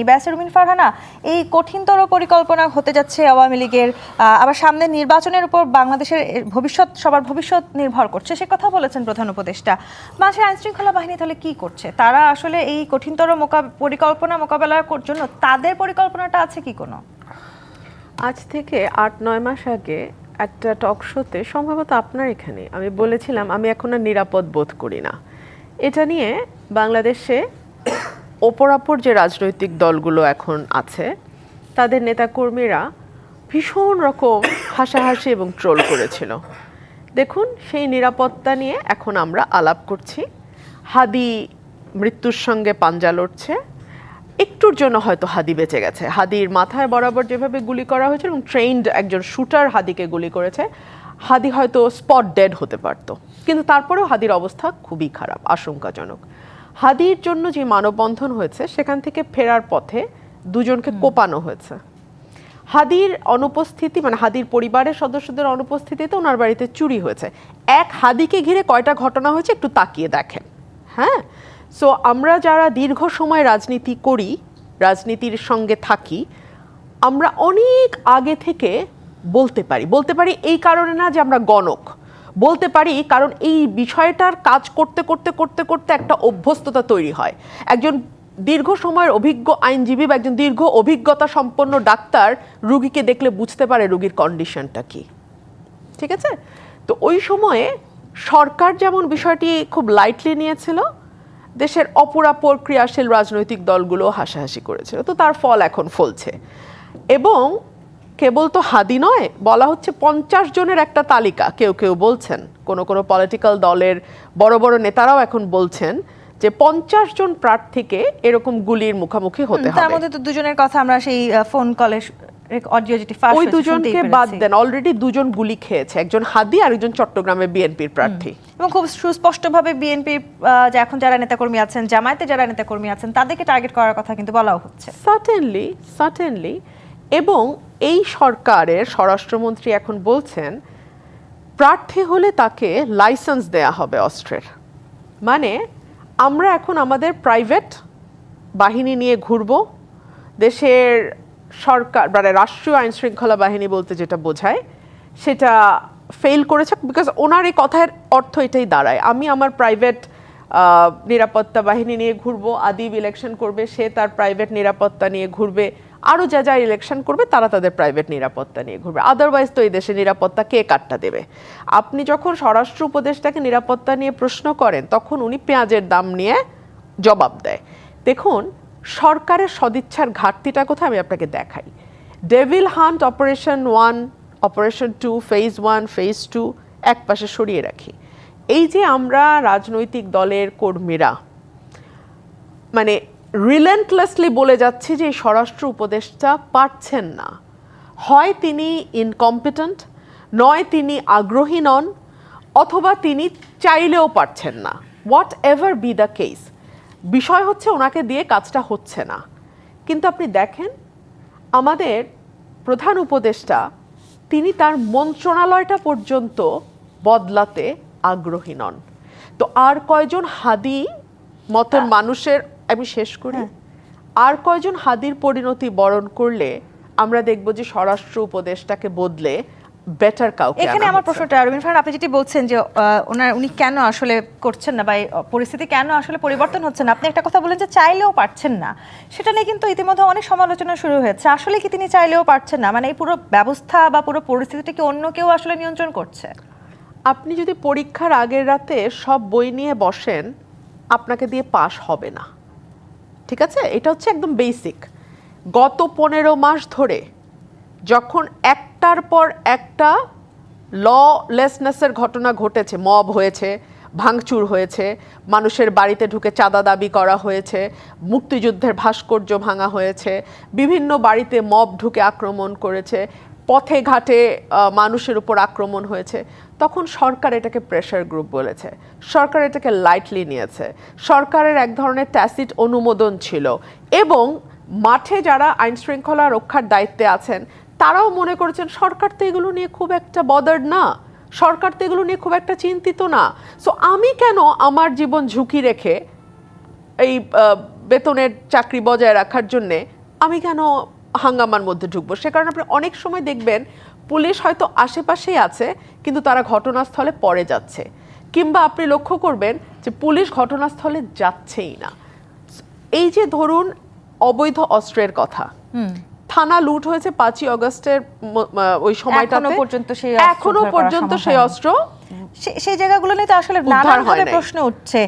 ব্যাসেরুমিন ফারহানা, এই কঠিনতর পরিকল্পনা হতে যাচ্ছে আওয়ামী লীগের, আবার সামনে নির্বাচনের উপর বাংলাদেশের ভবিষ্যৎ, সবার ভবিষ্যৎ নির্ভর করছে, সে কথা বলেছেন প্রধান উপদেষ্টা। বাংলাদেশের আইনশৃঙ্খলা বাহিনী তাহলে কি করছে? তারা আসলে এই কঠিনতর পরিকল্পনা মোকাবেলার জন্য তাদের পরিকল্পনাটা আছে কি কোনো? আজ থেকে ৮-৯ মাস আগে একটা টক শোতে, সম্ভবত আপনার এখানে, আমি বলেছিলাম আমি এখন আর নিরাপদ বোধ করি না। এটা নিয়ে বাংলাদেশে অপরাপর যে রাজনৈতিক দলগুলো এখন আছে তাদের নেতাকর্মীরা ভীষণ রকম হাসাহাসি এবং ট্রোল করেছিল। দেখুন, সেই নিরাপত্তা নিয়ে এখন আমরা আলাপ করছি। হাদি মৃত্যুর সঙ্গে পাঞ্জা লড়ছে, একটুর জন্য হয়তো হাদি বেঁচে গেছে। হাদির মাথায় বরাবর যেভাবে গুলি করা হয়েছে এবং ট্রেইনড একজন শুটার হাদিকে গুলি করেছে, হাদি হয়তো স্পট ডেড হতে পারত, কিন্তু তারপরেও হাদির অবস্থা খুবই খারাপ, আশঙ্কাজনক। হাদির জন্য যে মানববন্ধন হয়েছে সেখান থেকে ফেরার পথে দুজনকে কোপানো হয়েছে। হাদির অনুপস্থিতি, মানে হাদির পরিবারের সদস্যদের অনুপস্থিতিতে ওনার বাড়িতে চুরি হয়েছে। এক হাদিকে ঘিরে কয়টা ঘটনা হয়েছে একটু তাকিয়ে দেখেন। হ্যাঁ, সো আমরা যারা দীর্ঘ সময় রাজনীতি করি, রাজনীতির সঙ্গে থাকি, আমরা অনেক আগে থেকে বলতে পারি এই কারণে না যে আমরা গণক, বলতে পারি কারণ এই বিষয়টার কাজ করতে করতে করতে করতে একটা অভ্যস্ততা তৈরি হয়। একজন দীর্ঘ সময়ের অভিজ্ঞ আইনজীবী বা একজন দীর্ঘ অভিজ্ঞতা সম্পন্ন ডাক্তার রুগীকে দেখলে বুঝতে পারে রুগীর কন্ডিশনটা কি। ঠিক আছে? তো ওই সময়ে সরকার যেমন বিষয়টি খুব লাইটলি নিয়েছিল, দেশের অপরাপর ক্রিয়াশীল রাজনৈতিক দলগুলো হাসাহাসি করেছিল। তো তার ফল এখন ফলছে। এবং কেবল তো হাদি নয়, বলা হচ্ছে 50 জনের একটা তালিকা, কেউ কেউ বলছেন, কোন কোন পলিটিক্যাল দলের বড় বড় নেতারাও এখন বলছেন যে 50 জন প্রার্থীকে এরকম গুলির মুখোমুখি হতে হবে। তার মধ্যে তো দুজনের কথা আমরা সেই ফোন কলে অডিও যেটি ফাঁস ওই দুজনকে বাদ দেন, অলরেডি দুজন গুলি খেয়েছে, একজন হাদি আর একজন চট্টগ্রামে বিএনপির প্রার্থী। এবং খুব সুস্পষ্টভাবে বিএনপি যে এখন যারা নেতাকর্মী আছেন, জামায়াতে যারা নেতাকর্মী আছেন, তাদেরকে টার্গেট করার কথা কিন্তু বলাও হচ্ছে। সার্টেনলি। এবং এই সরকারের স্বরাষ্ট্রমন্ত্রী এখন বলছেন প্রার্থী হলে তাকে লাইসেন্স দেয়া হবে অস্ত্রের। মানে আমরা এখন আমাদের প্রাইভেট বাহিনী নিয়ে ঘুরব। দেশের সরকার, মানে রাষ্ট্রীয় আইন শৃঙ্খলা বাহিনী বলতে যেটা বোঝায় সেটা ফেল করেছে। বিকজ ওনার এই কথার অর্থ এটাই দাঁড়ায়, আমি আমার প্রাইভেট নিরাপত্তা বাহিনী নিয়ে ঘুরবো, আদিব ইলেকশন করবে, সে তার প্রাইভেট নিরাপত্তা নিয়ে ঘুরবে, আরও যা যা ইলেকশন করবে তারা তাদের প্রাইভেট নিরাপত্তা নিয়ে ঘুরবে। আদারওয়াইজ তো এই দেশে নিরাপত্তা কে কাটটা দেবে? আপনি যখন স্বরাষ্ট্র উপদেষ্টাকে নিরাপত্তা নিয়ে প্রশ্ন করেন তখন উনি পেঁয়াজের দাম নিয়ে জবাব দেয়। দেখুন, সরকারের সদিচ্ছার ঘাটতিটা কোথায় আমি আপনাকে দেখাই। Devil hunt operation 1, operation 2, phase 1, phase 2 এক পাশে সরিয়ে রাখি। এই যে আমরা রাজনৈতিক দলের কর্মীরা মানে রিলেন্টলেসলি বলে যাচ্ছি যে স্বরাষ্ট্র উপদেষ্টা পারছেন না, হয় তিনি ইনকম্পিটেন্ট, নয় তিনি আগ্রহী নন, অথবা তিনি চাইলেও পারছেন না। What ever be the case, বিষয় হচ্ছে ওনাকে দিয়ে কাজটা হচ্ছে না। কিন্তু আপনি দেখেন আমাদের প্রধান উপদেষ্টা, তিনি তার মন্ত্রণালয়টা পর্যন্ত বদলাতে আগ্রহী নন। তো আর কয়জন হাদি মতন মানুষের, আমি শেষ করি, আর কয়জন হাদির পরিণতি বরণ করলে আমরা দেখব যে স্বরাষ্ট্র উপদেষ্টাকে বদলে বেটার কাউকে। এখানে আমার প্রশ্নটা রবিন ফারহান, আপনি যেটি বলছেন যে উনি কেন আসলে করছেন না বা পরিস্থিতি কেন আসলে পরিবর্তন হচ্ছে না, আপনি একটা কথা বলেন যে চাইলেও পারছেন না, সেটা নিয়ে কিন্তু ইতিমধ্যে অনেক সমালোচনা শুরু হয়েছে। আসলে কি তিনি চাইলেও পারছেন না? মানে এই পুরো ব্যবস্থা বা পুরো পরিস্থিতিটা কি অন্য কেউ আসলে নিয়ন্ত্রণ করছে? আপনি যদি পরীক্ষার আগের রাতে সব বই নিয়ে বসেন, আপনাকে দিয়ে পাশ হবে না। ঠিক আছে? এটা হচ্ছে একদম বেসিক। গত 15 মাস ধরে যখন একটার পর একটা ললেসনেসের ঘটনা ঘটেছে, মব হয়েছে, ভাঙচুর হয়েছে, মানুষের বাড়িতে ঢুকে চাঁদা দাবি করা হয়েছে, মুক্তিযুদ্ধের ভাস্কর্য ভাঙা হয়েছে, বিভিন্ন বাড়িতে মব ঢুকে আক্রমণ করেছে, পথে ঘাটে মানুষের উপর আক্রমণ হয়েছে, তখন সরকার এটাকে প্রেশার গ্রুপ বলেছে, সরকার এটাকে লাইটলি নিয়েছে, সরকারের এক ধরনের ট্যাসিট অনুমোদন ছিল। এবং মাঠে যারা আইন শৃঙ্খলা রক্ষার দায়িত্বে আছেন তারাও মনে করেছেন সরকার তো এগুলো নিয়ে খুব একটা বদার্ড না, সরকার তো এগুলো নিয়ে খুব একটা চিন্তিত না, সো আমি কেন আমার জীবন ঝুঁকি রেখে এই বেতনের চাকরি বজায় রাখার জন্যে আমি কেন হাঙ্গামার মধ্যে ঢুকবো? সে কারণে আপনি অনেক সময় দেখবেন পুলিশ হয়তো আশেপাশেই আছে কিন্তু তারা ঘটনাস্থলে পরে যাচ্ছে, কিংবা আপনি লক্ষ্য করবেন যে পুলিশ ঘটনাস্থলে যাচ্ছেই না। এই যে ধরুন অবৈধ অস্ত্রের কথা, থানা লুট হয়েছে 5ই অগস্টের ওই সময়টাতে, এখনো পর্যন্ত সেই অস্ত্র সেই জায়গাগুলো নিয়ে তো আসলে উদ্ধার হয় নানাভাবে নাই। প্রশ্ন উঠছে।